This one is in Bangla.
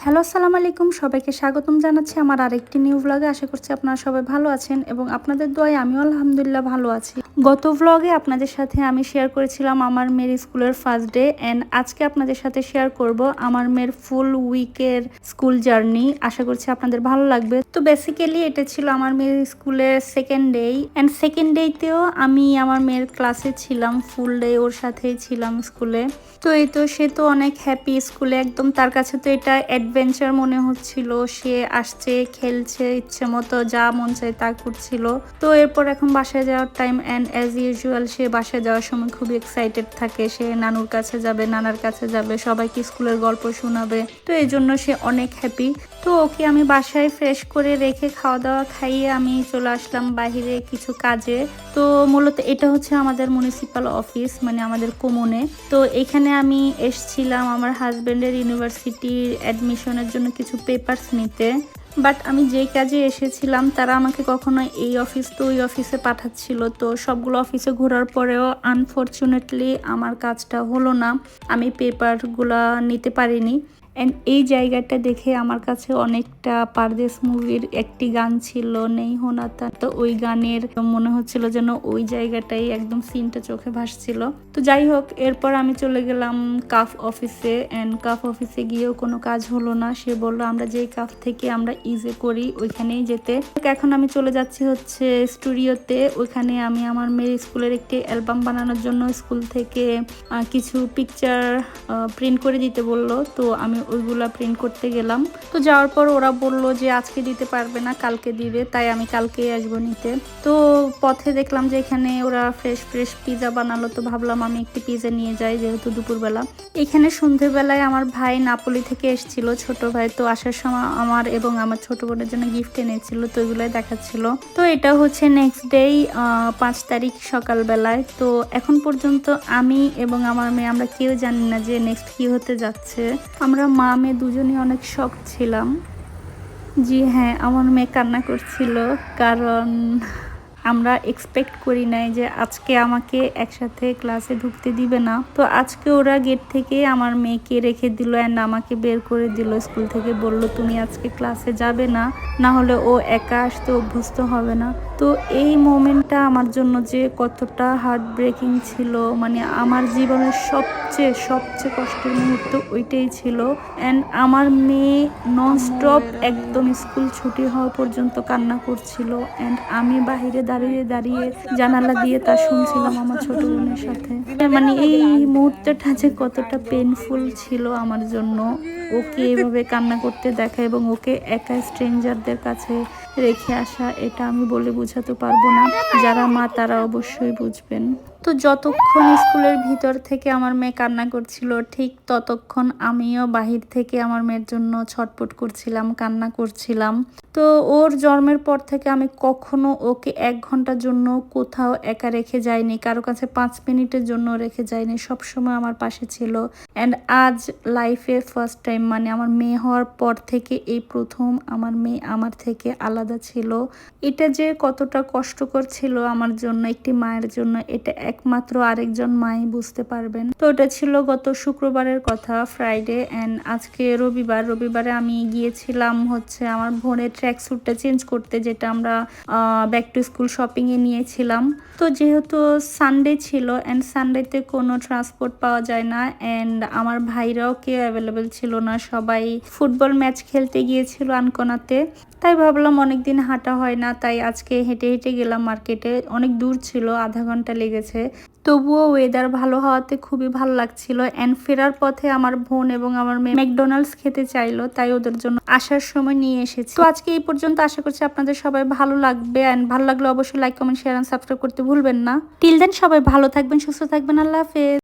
হ্যালো, আসসালামু আলাইকুম। সবাইকে স্বাগতম জানাচ্ছি আমার আরেকটি নিউ ভ্লগে। আশা করছি আপনারা সবাই ভালো আছেন এবং আপনাদের দোয়ায় আমিও আলহামদুলিল্লাহ ভালো আছি। গত ভ্লগে আপনাদের সাথে আমি শেয়ার করেছিলাম আমার মেয়ের স্কুলের ফার্স্ট ডে, অ্যান্ড আজকে আপনাদের সাথে শেয়ার করব আমার মেয়ের ফুল উইকের স্কুল জার্নি। আশা করছি আপনাদের ভালো লাগবে। তো বেসিক্যালি এটা ছিল আমার মেয়ের স্কুলের সেকেন্ড ডে, অ্যান্ড সেকেন্ড ডেতেও আমি আমার মেয়ের ক্লাসে ছিলাম, ফুল ডে ওর সাথেই ছিলাম স্কুলে। তো এই তো সে তো অনেক হ্যাপি স্কুলে, একদম তার কাছে তো এটা অ্যাডভেঞ্চার মনে হচ্ছিল। সে আসছে, খেলছে, ইচ্ছে মতো যা মন চায় তা করছিল। তো এরপর এখন বাসায় যাওয়ার টাইম, অ্যান্ড অ্যাজ ইউজুয়াল সে বাসায় যাওয়ার সময় খুবই এক্সাইটেড থাকে। সে নানুর কাছে যাবে, নানার কাছে যাবে, সবাইকে স্কুলের গল্প শোনাবে। তো এই জন্য সে অনেক হ্যাপি। তো ওকে আমি বাসায় ফ্রেশ করে রেখে খাওয়া দাওয়া খাইয়ে আমি চলে আসলাম বাহিরে কিছু কাজে। তো মূলত এটা হচ্ছে আমাদের মিউনিসিপাল অফিস, মানে আমাদের কমুনে। তো এখানে আমি এসছিলাম আমার হাজব্যান্ডের ইউনিভার্সিটির অ্যাডমিশনের জন্য কিছু পেপারস নিতে। বাট আমি যেই কাজে এসেছিলাম তারা আমাকে কখনো এই অফিস তো ওই অফিসে পাঠাচ্ছিল। তো সবগুলো অফিসে ঘোরার পরেও আনফরচুনেটলি আমার কাজটা হলো না, আমি পেপারগুলো নিতে পারিনি। অ্যান্ড এই জায়গাটা দেখে আমার কাছে অনেকটা পারদেশ মুভির একটি গান ছিল, নেই হোনাতা। তো ওই গানের মনে হচ্ছিল যেন ওই জায়গাটাই একদম সিনটা চোখে ভাসছিল। তো যাই হোক, এরপর আমি চলে গেলাম কাফ অফিসে। অ্যান্ড কাফ অফিসে গিয়েও কোনো কাজ হলো না। সে বললো আমরা যেই কাফ থেকে আমরা ইজে করি ওইখানেই যেতে। এখন আমি চলে যাচ্ছি হচ্ছে স্টুডিওতে। ওইখানে আমি আমার মেয়ের স্কুলের একটি অ্যালবাম বানানোর জন্য স্কুল থেকে কিছু পিকচার প্রিন্ট করে দিতে বললো। তো আমি ওইগুলা প্রিন্ট করতে গেলাম। তো যাওয়ার পর ওরা বলল যে আজকে দিতে পারবে না, কালকে দিবে। তাই আমি কালকেই আসবো নিতে। তো পথে দেখলাম যে এখানে ওরা ফ্রেশ ফ্রেশ পিজা বানালো। তো ভাবলাম আমি একটি পিজা নিয়ে যাই, যেহেতু দুপুরবেলা। এখানে সন্ধ্যেবেলায় আমার ভাই নাপোলি থেকে এসেছিল, ছোট ভাই। তো আসার সময় আমার এবং আমার ছোট বোনের জন্য গিফট এনেছিল। তো এগুলাই দেখাচ্ছিল। তো এটা হচ্ছে নেক্সট ডে 5 তারিখ সকালবেলায়। তো এখন পর্যন্ত আমি এবং আমার মেয়ে আমরা কেউ জানি না যে নেক্সট কি হতে যাচ্ছে। আমরা মা মেয়ে দুজনই অনেক শক ছিলাম। জি হ্যাঁ, আমার মেয়ে কান্না করছিল, কারণ আমরা এক্সপেক্ট করি নাই যে আজকে আমাকে একসাথে ক্লাসে ঢুকতে দিবে না। তো আজকে ওরা গেট থেকে আমার মেয়েকে রেখে দিল, অ্যান্ড আমাকে বের করে দিল স্কুল থেকে। বলল তুমি আজকে ক্লাসে যাবে না, না হলে ও একা আসতে অভ্যস্ত হবে না। তো এই মোমেন্টটা আমার জন্য যে কতটা হার্ট ব্রেকিং ছিল, মানে আমার জীবনের সবচেয়ে কষ্টের মুহূর্ত ওইটাই ছিল। অ্যান্ড আমার মেয়ে ননস্টপ একদম স্কুল ছুটি হওয়া পর্যন্ত কান্না করছিল। অ্যান্ড আমি বাহিরে দাঁড়িয়ে দাঁড়িয়ে জানালা দিয়ে তা শুনছিলাম আমার ছোট বোনের সাথে। মানে এই মুহূর্তটা যে কতটা পেনফুল ছিল আমার জন্য, ওকে এভাবে কান্না করতে দেখা এবং ওকে একা স্ট্রেঞ্জারদের কাছে রেখে আসা, এটা আমি বলে বোঝাতে পারবো না। যারা মা তারা অবশ্যই বুঝবেন। তো যতক্ষণ স্কুলের ভিতর থেকে আমার মেয়ে কান্না করছিল, ঠিক ততক্ষণ আমিও বাহির থেকে আমার মেয়ের জন্য ছটফট করছিলাম, কান্না করছিলাম। তো ওর জন্মের পর থেকে আমি কখনো ওকে 1 ঘন্টার জন্য কোথাও একা রেখে যাইনি, কারো কাছে 5 মিনিটের জন্য রেখে যাইনি। সবসময় আমার পাশে ছিল। অ্যান্ড আজ লাইফে ফার্স্ট টাইম, মানে আমার মেয়ে হওয়ার পর থেকে এই প্রথম আমার মেয়ে আমার থেকে আলাদা ছিল। এটা যে কতটা কষ্টকর ছিল আমার জন্য, একটি মায়ের জন্য, এটা একমাত্র আরেকজন মাই বুঝতে পারবেন। তো এটা ছিল গত শুক্রবারের কথা, ফ্রাইডে। অ্যান্ড আজকে রবিবারে আমি গিয়েছিলাম হচ্ছে আমার বোনের ট্র্যাক স্যুটটা চেঞ্জ করতে, যেটা আমরা ব্যাক টু স্কুল শপিংয়ে নিয়েছিলাম। তো যেহেতু সানডে ছিল, অ্যান্ড সানডেতে কোনো ট্রান্সপোর্ট পাওয়া যায় না, অ্যান্ড আমার ভাইরাও কেউ অ্যাভেলেবেল ছিল না, সবাই ফুটবল ম্যাচ খেলতে গিয়েছিল আনকোনাতে। তাই ভাবলাম অনেকদিন হাঁটা হয় না, তাই আজকে হেঁটে হেঁটে গেলাম মার্কেটে। অনেক দূর ছিল, আধা ঘন্টা লেগেছে। তবুও ওয়েদার ভালো হওয়াতে খুবই ভালো লাগছিল। অ্যান্ড ফেরার পথে আমার বোন এবং আমার মেয়ে ম্যাকডোনাল্ডস খেতে চাইলো, তাই ওদের জন্য আসার সময় নিয়ে এসেছি। তো আজকে এই পর্যন্ত। আশা করছি আপনাদের সবাই ভালো লাগবে, অ্যান্ড ভালো লাগলে অবশ্যই like, comment, share and subscribe করতে ভুলবেন না। টিল দেন সবাই ভালো থাকবেন, সুস্থ থাকবেন। আল্লাহ হাফেজ।